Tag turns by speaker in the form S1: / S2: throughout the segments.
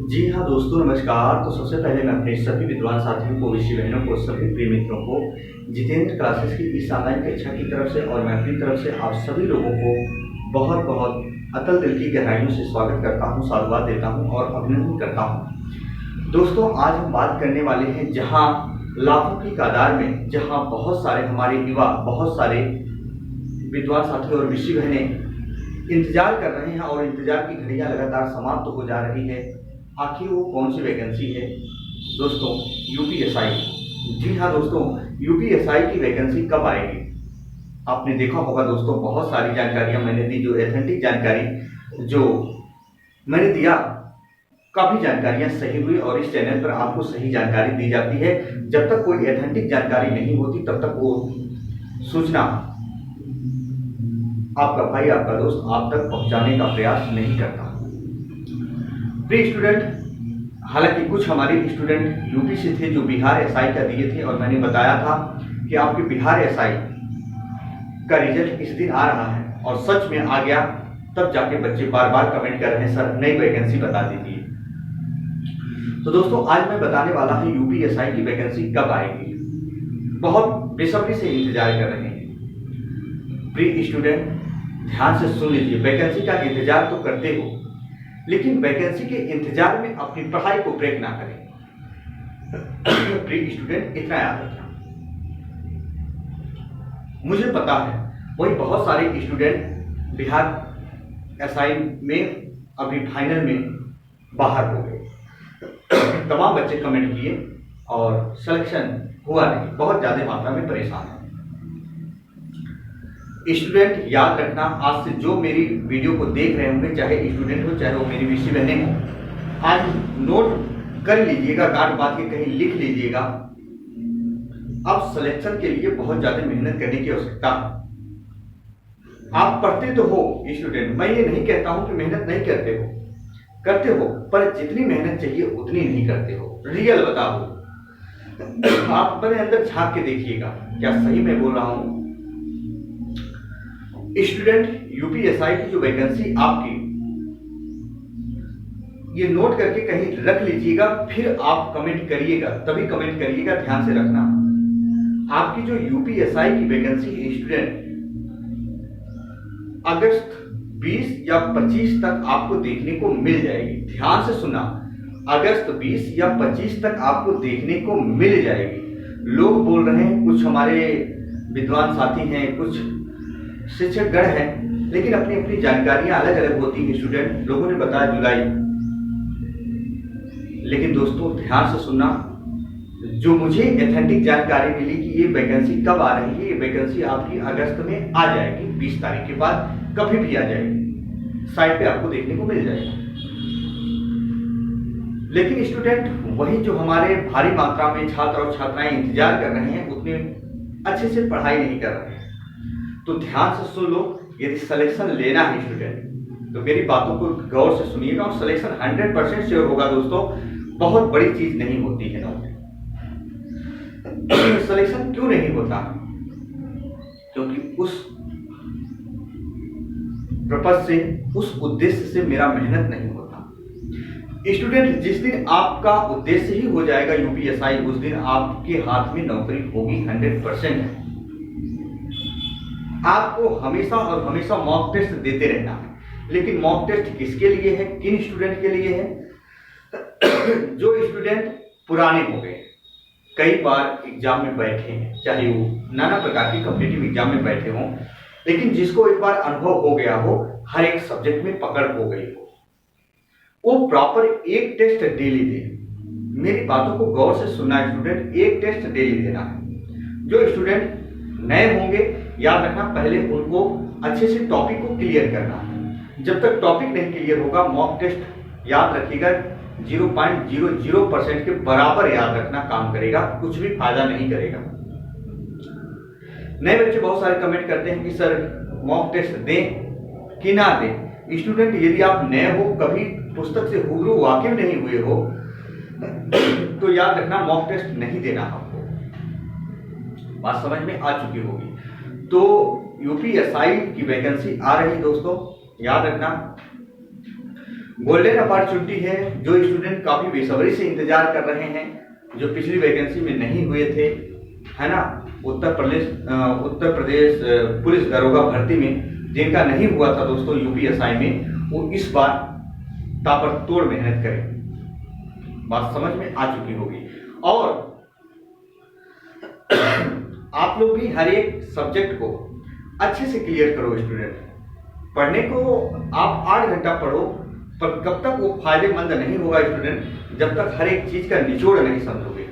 S1: जी हाँ दोस्तों, नमस्कार। तो सबसे पहले मैं अपने सभी विद्वान साथियों को, ऋषि बहनों को, सभी प्रिय मित्रों को जितेंद्र क्लासेस की इस ऑनलाइन कक्षा की तरफ से और मैं अपनी तरफ से आप सभी लोगों को बहुत बहुत अतल दिल की गहराइयों से स्वागत करता हूँ, साधुवाद देता हूँ और अभिनंदन करता हूँ। दोस्तों, आज हम बात करने वाले हैं जहाँ लाखों की तादाद में, जहाँ बहुत सारे हमारे युवा, बहुत सारे विद्वान साथी और ऋषि बहनें इंतजार कर रहे हैं और इंतजार की घड़ियां लगातार समाप्त तो हो जा रही है। आखिर वो कौन सी वैकेंसी है दोस्तों? यूपीएसआई। जी हाँ दोस्तों, यूपीएसआई की वैकेंसी कब आएगी? आपने देखा होगा दोस्तों, बहुत सारी जानकारियां मैंने दी, जो एथेंटिक जानकारी जो मैंने दिया, काफी जानकारियां सही हुई और इस चैनल पर आपको सही जानकारी दी जाती है। जब तक कोई एथेंटिक जानकारी नहीं होती तब तक वो सूचना आपका भाई, आपका दोस्त आप तक पहुंचाने का प्रयास नहीं करता। प्रिय स्टूडेंट, हालांकि कुछ हमारे स्टूडेंट यूपी से थे जो बिहार एसआई का दिए थे और मैंने बताया था कि आपके बिहार एसआई का रिजल्ट इस दिन आ रहा है और सच में आ गया। तब जाके बच्चे बार बार कमेंट कर रहे हैं, सर नई वैकेंसी बता दीजिए। तो दोस्तों, आज मैं बताने वाला हूं यूपीएसआई की वैकेंसी कब आएगी। बहुत बेसब्री से इंतजार कर रहे हैं। प्रिय स्टूडेंट, ध्यान से सुन लीजिए। वैकेंसी का इंतजार तो करते हो, लेकिन वैकेंसी के इंतजार में अपनी पढ़ाई को ब्रेक ना करें। प्रिय स्टूडेंट, इतना याद रखना। मुझे पता है वही बहुत सारे स्टूडेंट बिहार एसआई में अभी फाइनल में बाहर हो गए। तमाम बच्चे कमेंट किए और सिलेक्शन हुआ नहीं, बहुत ज्यादा मात्रा में परेशान है। स्टूडेंट याद रखना, आज से जो मेरी वीडियो को देख रहे होंगे, चाहे स्टूडेंट हो चाहे वो मेरी ऋषि बहनें हो, आज नोट कर लीजिएगा, काट बात के कहीं लिख लीजिएगा। अब सिलेक्शन के लिए बहुत ज्यादा मेहनत करने की आवश्यकता है। आप पढ़ते तो हो स्टूडेंट, मैं ये नहीं कहता हूं कि मेहनत नहीं करते हो, करते हो, पर जितनी मेहनत चाहिए उतनी नहीं करते हो। रियल बताओ, आप अपने अंदर झांक के देखिएगा, क्या सही मैं बोल रहा हूं? स्टूडेंट, यूपीएसआई की जो वैकेंसी आपकी, ये नोट करके कहीं रख लीजिएगा, फिर आप कमेंट करिएगा, तभी कमेंट करिएगा। ध्यान से रखना, आपकी जो यूपीएसआई की वैकेंसी है स्टूडेंट, अगस्त 20 या 25 तक आपको देखने को मिल जाएगी। ध्यान से सुना, अगस्त 20 या 25 तक आपको देखने को मिल जाएगी। लोग बोल रहे हैं, कुछ हमारे विद्वान साथी हैं, कुछ शिक्षक गण हैं, लेकिन अपनी अपनी जानकारियां अलग अलग होती हैं। स्टूडेंट, लोगों ने बताया जुलाई, लेकिन दोस्तों ध्यान से सुनना, जो मुझे एथेंटिक जानकारी मिली कि ये वैकेंसी कब आ रही है, ये वैकेंसी आपकी अगस्त में आ जाएगी, 20 तारीख के बाद कभी भी आ जाएगी, साइट पे आपको देखने को मिल जाएगी। लेकिन स्टूडेंट, वही जो हमारे भारी मात्रा में छात्र और छात्राएं इंतजार कर रहे हैं, उतने अच्छे से पढ़ाई नहीं कर रहे हैं। तो ध्यान से सुन लो, यदि सिलेक्शन लेना है स्टूडेंट तो मेरी बातों को गौर से सुनिएगा और सिलेक्शन 100% श्योर होगा दोस्तों। बहुत बड़ी चीज नहीं होती है नौकरी। सिलेक्शन क्यों नहीं होता? क्योंकि उस पर्पस से, उस उद्देश्य से मेरा मेहनत नहीं होता। स्टूडेंट, जिस दिन आपका उद्देश्य ही हो जाएगा यूपीएसआई, उस दिन आपके हाथ में नौकरी होगी 100%। आपको हमेशा और हमेशा मॉक टेस्ट देते रहना है। लेकिन मॉक टेस्ट किसके लिए है, किन स्टूडेंट के लिए है? जो स्टूडेंट पुराने हो गए, कई बार एग्जाम में बैठे हैं, चाहे वो नाना प्रकार की कॉम्पिटिटिव एग्जाम में बैठे हों, लेकिन जिसको एक बार अनुभव हो गया हो, हर एक सब्जेक्ट में पकड़ हो गई हो, वो प्रॉपर एक टेस्ट डेली दे। मेरी बातों को गौर से सुनना स्टूडेंट, एक टेस्ट डेली देना है। जो स्टूडेंट नए होंगे, याद रखना, पहले उनको अच्छे से टॉपिक को क्लियर करना है। जब तक टॉपिक नहीं क्लियर होगा, मॉक टेस्ट याद रखिएगा 0.00% के बराबर याद रखना काम करेगा, कुछ भी फायदा नहीं करेगा। नए बच्चे बहुत सारे कमेंट करते हैं कि सर मॉक टेस्ट दें कि ना दें। स्टूडेंट, यदि आप नए हो, कभी पुस्तक से हुबहू वाकिफ नहीं हुए हो, तो याद रखना मॉक टेस्ट नहीं देना आपको। बात समझ में आ चुकी होगी। तो यूपीएसआई की वैकेंसी आ रही दोस्तों, याद रखना। गोल्डन अपॉर्चुनिटी है जो स्टूडेंट काफी बेसब्री से इंतजार कर रहे हैं, जो पिछली वैकेंसी में नहीं हुए थे, है ना, उत्तर प्रदेश पुलिस दरोगा भर्ती में जिनका नहीं हुआ था दोस्तों यूपीएसआई में, वो इस बार ताबड़तोड़ मेहनत करें। बात समझ में आ चुकी होगी। और आप लोग भी हर एक सब्जेक्ट को अच्छे से क्लियर करो। स्टूडेंट पढ़ने को आप 8 घंटा पढ़ो, पर कब तक वो फायदेमंद नहीं होगा स्टूडेंट, जब तक हर एक चीज का निचोड़ नहीं समझोगे।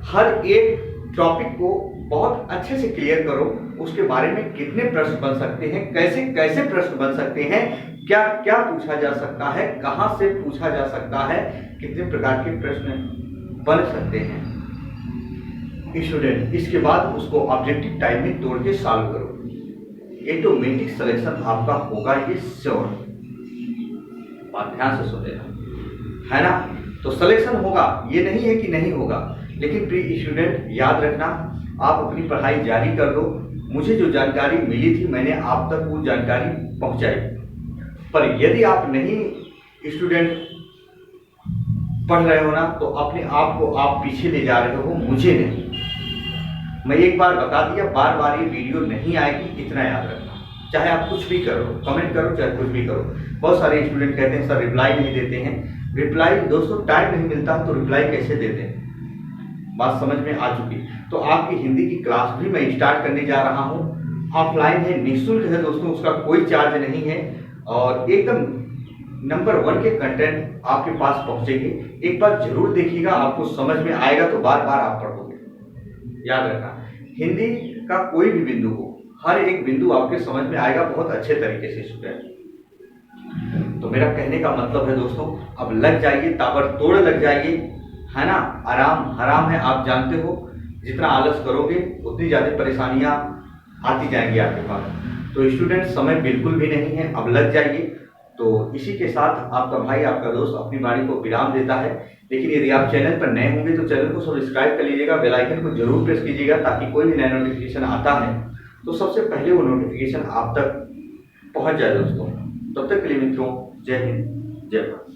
S1: हर एक टॉपिक को बहुत अच्छे से क्लियर करो, उसके बारे में कितने प्रश्न बन सकते हैं, कैसे कैसे प्रश्न बन सकते हैं, क्या क्या पूछा जा सकता है, कहां से पूछा जा सकता है, कितने प्रकार के प्रश्न बन सकते हैं स्टूडेंट। इसके बाद उसको ऑब्जेक्टिव टाइम में तोड़ के सॉल्व करो। ऑटोमेटिक सिलेक्शन आपका होगा, ये श्योर। बात ध्यान से सुन लेना, है ना। तो सिलेक्शन होगा, ये नहीं है कि नहीं होगा, लेकिन प्रिय स्टूडेंट याद रखना, आप अपनी पढ़ाई जारी कर दो। मुझे जो जानकारी मिली थी मैंने आप तक वो जानकारी पहुंचाई, पर यदि आप नहीं स्टूडेंट पढ़ रहे हो ना, तो अपने आप को आप पीछे ले जा रहे हो, मुझे नहीं। मैं एक बार बता दिया, बार बार ये वीडियो नहीं आएगी, इतना याद रखना। चाहे आप कुछ भी करो, कमेंट करो, चाहे कुछ भी करो। बहुत सारे स्टूडेंट कहते हैं सर रिप्लाई नहीं देते हैं। रिप्लाई दोस्तों टाइम नहीं मिलता तो रिप्लाई कैसे देते हैं, बात समझ में आ चुकी। तो आपकी हिंदी की क्लास भी मैं स्टार्ट करने जा रहा हूँ, ऑफलाइन है, निःशुल्क है दोस्तों, उसका कोई चार्ज नहीं है, और एकदम नंबर 1 के कंटेंट आपके पास पहुंचेंगे। एक बार जरूर देखिएगा, आपको समझ में आएगा तो बार बार आप पढ़ोगे। याद रखना, हिंदी का कोई भी बिंदु हो, हर एक बिंदु आपके समझ में आएगा बहुत अच्छे तरीके से स्टूडेंट। तो मेरा कहने का मतलब है दोस्तों, अब लग जाइए, ताबड़तोड़ लग जाइए, है ना। आराम हराम है, आप जानते हो। जितना आलस करोगे उतनी ज्यादा परेशानियां आती जाएंगी आपके पास। तो स्टूडेंट समय बिल्कुल भी नहीं है, अब लग जाइए। तो इसी के साथ आपका भाई, आपका दोस्त अपनी वाणी को विराम देता है। लेकिन यदि आप चैनल पर नए होंगे तो चैनल को सब्सक्राइब कर लीजिएगा, बेल आइकन को जरूर प्रेस कीजिएगा, ताकि कोई भी नया नोटिफिकेशन आता है तो सबसे पहले वो नोटिफिकेशन आप तक पहुंच जाए दोस्तों। तब तक के लिए मित्रों, जय हिंद, जय भारत।